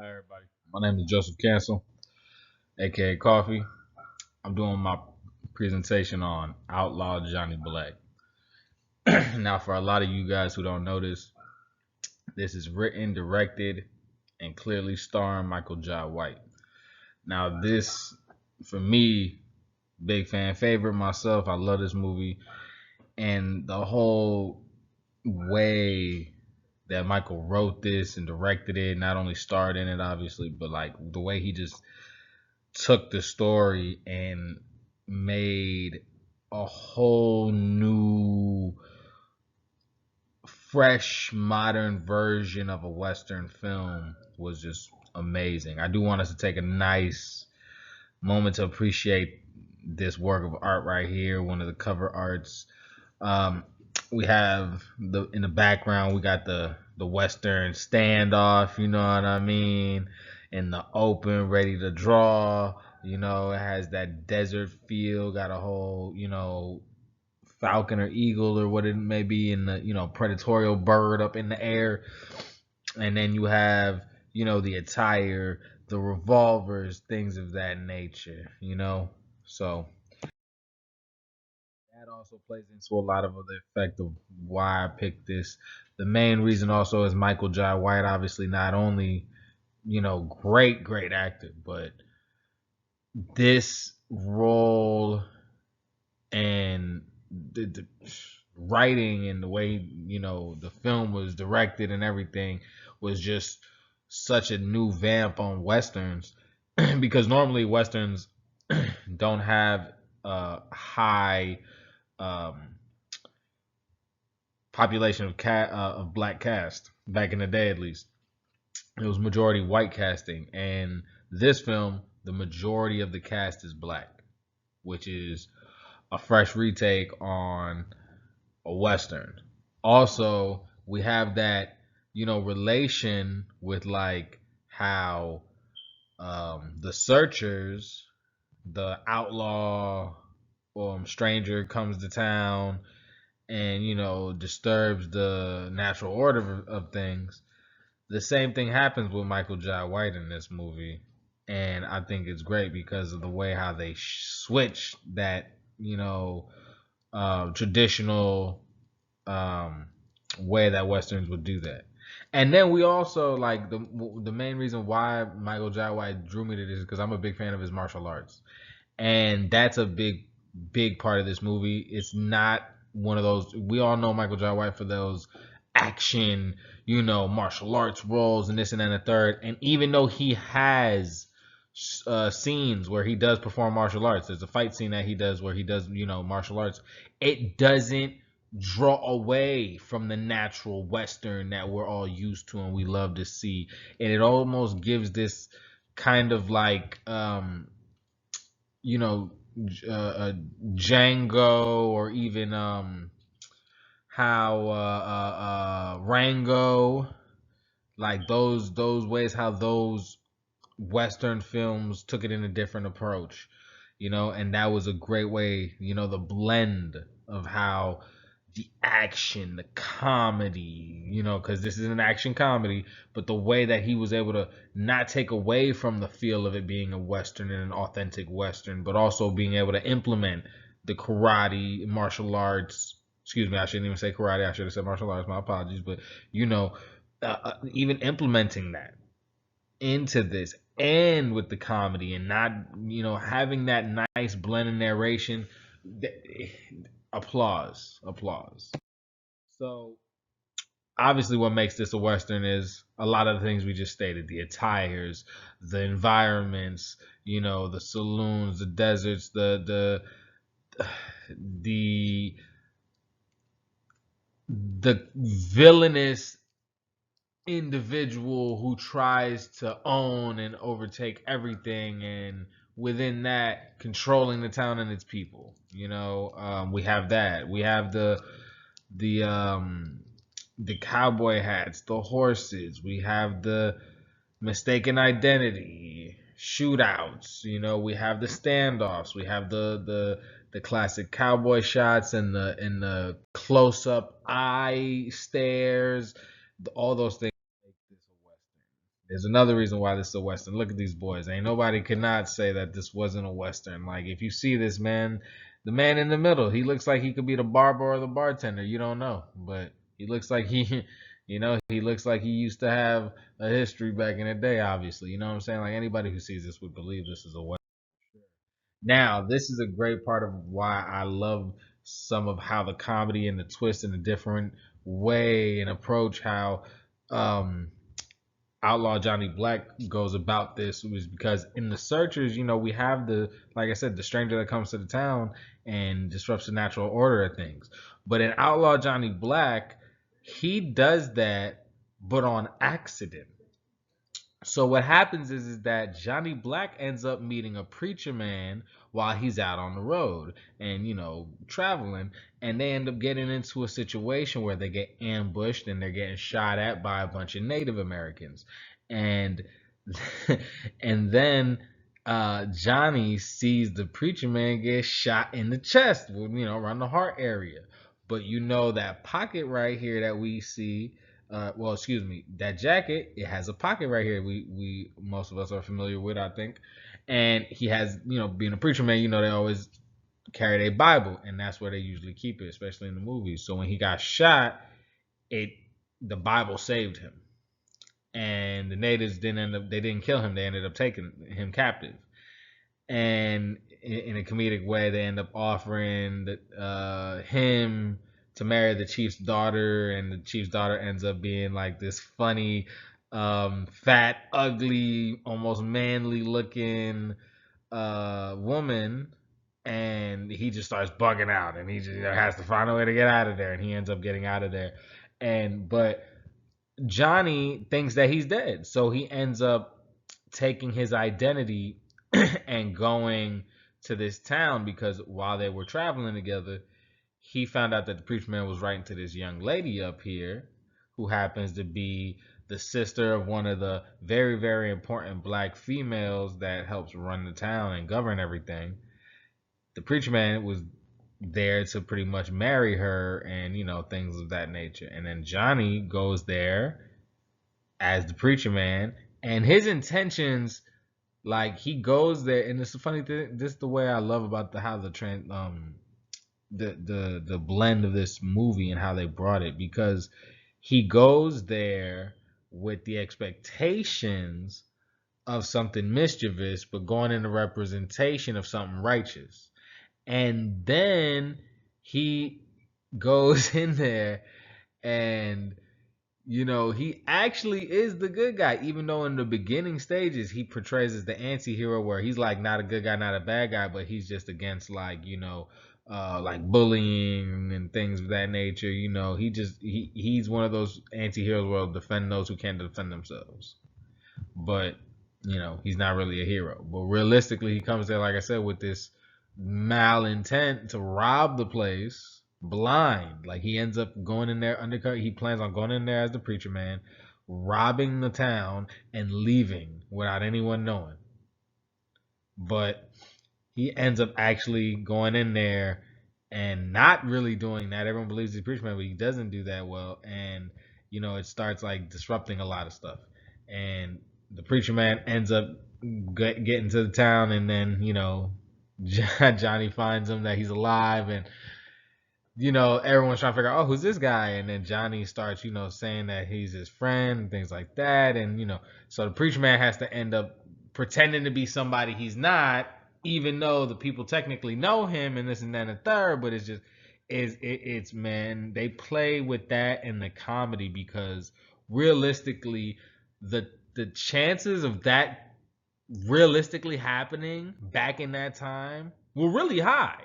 Hi, everybody. My name is Joseph Cancel, aka Coffee. I'm doing my presentation on Outlaw Johnny Black. Now, for a lot of you guys who don't know this is written, directed, and clearly starring Michael Jai White. Now, this, for me, big fan favorite myself. I love this movie, and the whole way that Michael wrote this and directed it, not only starred in it, obviously, but like the way he just took the story and made a whole new fresh modern version of a western film was just amazing. I do want us to take a nice moment to appreciate this work of art right here, one of the cover arts. um, we have the in the background we got the western standoff, you know what I mean, in the open, ready to draw. It has that desert feel, got a whole, falcon or eagle or what it may be in the, predatorial bird up in the air. And then you have, the attire, the revolvers, things of that nature. So that also plays into a lot of the effect of why I picked this. The main reason also is Michael Jai White, obviously not only, great actor, but this role and the writing and the way, the film was directed and everything was just such a new vamp on westerns. Because normally westerns don't have a high um, population of black cast. Back in the day, at least, it was majority white casting, and this film, the majority of the cast is black, which is a fresh retake on a western. Also, we have that, relation with like how the searchers, the outlaw stranger comes to town and, disturbs the natural order of things. The same thing happens with Michael Jai White in this movie, and I think it's great because of the way how they switch that, traditional um, way that westerns would do that. And then we also like the main reason why Michael Jai White drew me to this is because I'm a big fan of his martial arts, and that's a big part of this movie. It's not one of those, we all know Michael Jai White for those action, martial arts roles and this and then a third. And even though he has scenes where he does perform martial arts, there's a fight scene that he does where he does, martial arts. It doesn't draw away from the natural western that we're all used to and we love to see, and it almost gives this kind of like you know Django, or even how Rango, like those ways how those western films took it in a different approach, and that was a great way, the blend of how the action, the comedy, because this is an action comedy, but the way that he was able to not take away from the feel of it being a western and an authentic western, but also being able to implement the karate, martial arts. Excuse me, I shouldn't even say karate. I should have said martial arts. My apologies, but even implementing that into this and with the comedy and not, having that nice blend of narration. Applause. So obviously what makes this a western is a lot of the things we just stated: the attires, the environments, the saloons, the deserts, the the villainous individual who tries to own and overtake everything, and within that controlling the town and its people. We have that. We have the cowboy hats, the horses. We have the mistaken identity, shootouts. We have the standoffs. We have the classic cowboy shots and the close up eye stares. All those things make this a western. There's another reason why this is a western. Look at these boys. Ain't nobody could not say that this wasn't a western. Like if you see this man, the man in the middle, he looks like he could be the barber or the bartender. You don't know, but he looks like he, he looks like he used to have a history back in the day. Obviously, you know what I'm saying. Like anybody who sees this would believe this is a western. Now, this is a great part of why I love some of how the comedy and the twist and the different way and approach how um Outlaw Johnny Black goes about this was because in the searchers, we have the, like I said, the stranger that comes to the town and disrupts the natural order of things. But in Outlaw Johnny Black, he does that, but on accident. So what happens is that Johnny Black ends up meeting a preacher man while he's out on the road and traveling, and they end up getting into a situation where they get ambushed and they're getting shot at by a bunch of Native Americans, and and then Johnny sees the preacher man get shot in the chest, around the heart area. But that pocket right here that we see, well, excuse me, that jacket, it has a pocket right here. We most of us are familiar with, I think. And he has, being a preacher man, they always carry their Bible, and that's where they usually keep it, especially in the movies. So when he got shot, it the Bible saved him, and the natives didn't end up. They didn't kill him. They ended up taking him captive, and in a comedic way, they end up offering him to marry the chief's daughter, and the chief's daughter ends up being like this funny, fat, ugly, almost manly looking woman, and he just starts bugging out, and he just has to find a way to get out of there, and he ends up getting out of there, and but Johnny thinks that he's dead, so he ends up taking his identity and going to this town because while they were traveling together, he found out that the preacher man was writing to this young lady up here who happens to be the sister of one of the very, very important black females that helps run the town and govern everything. The preacher man was there to pretty much marry her and, things of that nature. And then Johnny goes there as the preacher man, and his intentions, like he goes there, and it's a funny thing. This is the way I love about how the blend of this movie and how they brought it, because he goes there with the expectations of something mischievous, but going in the representation of something righteous, and then he goes in there and he actually is the good guy, even though in the beginning stages he portrays as the anti-hero where he's like not a good guy, not a bad guy, but he's just against like bullying and things of that nature. He's one of those anti-heroes where will defend those who can't defend themselves. But he's not really a hero. But realistically, he comes there, like I said, with this malintent to rob the place blind. Like he ends up going in there undercover. He plans on going in there as the preacher man, robbing the town and leaving without anyone knowing. But he ends up actually going in there and not really doing that. Everyone believes he's a preacher man, but he doesn't do that well. And it starts like disrupting a lot of stuff. And the preacher man ends up getting to the town, and then Johnny finds him that he's alive, and everyone's trying to figure out, oh, who's this guy? And then Johnny starts, saying that he's his friend and things like that. And, so the preacher man has to end up pretending to be somebody he's not, even though the people technically know him and this and that and the third. But it's just, it's man, they play with that in the comedy because realistically, the chances of that realistically happening back in that time were really high.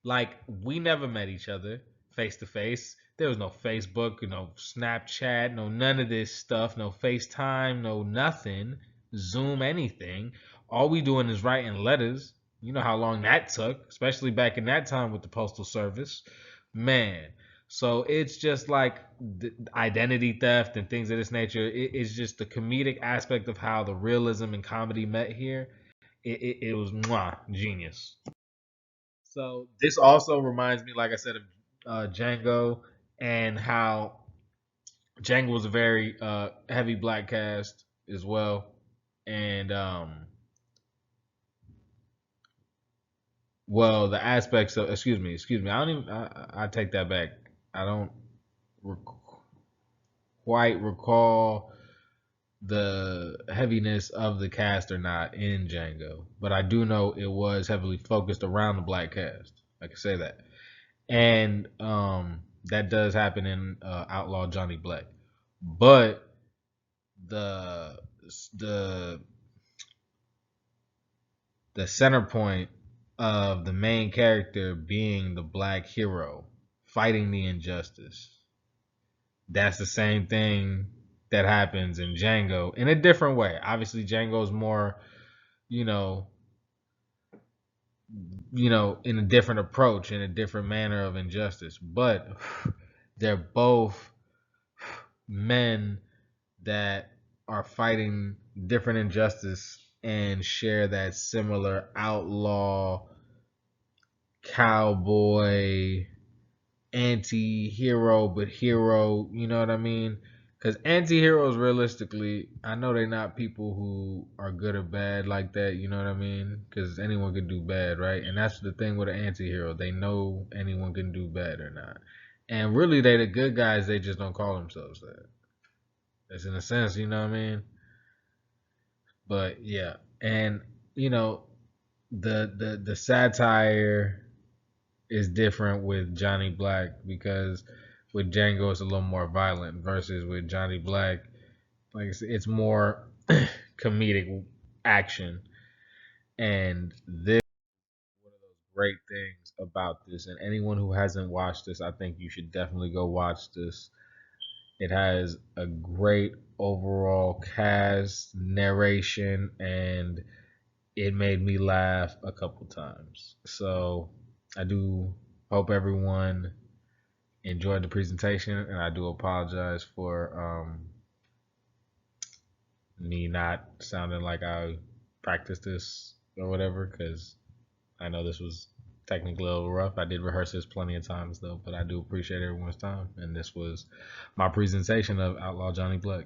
Like we never met each other face to face. There was no Facebook, no Snapchat, no none of this stuff, no FaceTime, no nothing, Zoom, anything. All we doing is writing letters. You know how long that took, especially back in that time with the postal service, man. So it's just like the identity theft and things of this nature. It's just the comedic aspect of how the realism and comedy met here. It was genius. So this also reminds me, like I said, of Django, and how Django was a very heavy black cast. as well. And well, the aspects of excuse me. I don't even. I take that back. I don't rec- quite recall the heaviness of the cast or not in Django, but I do know it was heavily focused around the black cast. I can say that, and that does happen in Outlaw Johnny Black, but the the the center point of the main character being the black hero fighting the injustice. That's the same thing that happens in Django in a different way. Obviously, Django's more, you know, in a different approach, in a different manner of injustice. But they're both men that are fighting different injustice and share that similar outlaw cowboy anti-hero but hero, you know what I mean? Because anti-heroes, realistically, I know they're not people who are good or bad like that, you know what I mean? Because anyone can do bad, right? And that's the thing with an anti-hero. They know anyone can do bad or not. And really, they the good guys, they just don't call themselves that. That's in a sense, you know what I mean? But yeah. And, you know, the satire is different with Johnny Black because with Django it's a little more violent versus with Johnny Black, like it's more comedic action. And this is one of those great things about this. And anyone who hasn't watched this, I think you should definitely go watch this. It has a great overall cast, narration, and it made me laugh a couple times. So I do hope everyone enjoyed the presentation, and I do apologize for me not sounding like I practiced this or whatever, because I know this was technically a little rough. I did rehearse this plenty of times though, but I do appreciate everyone's time, and this was my presentation of Outlaw Johnny Black.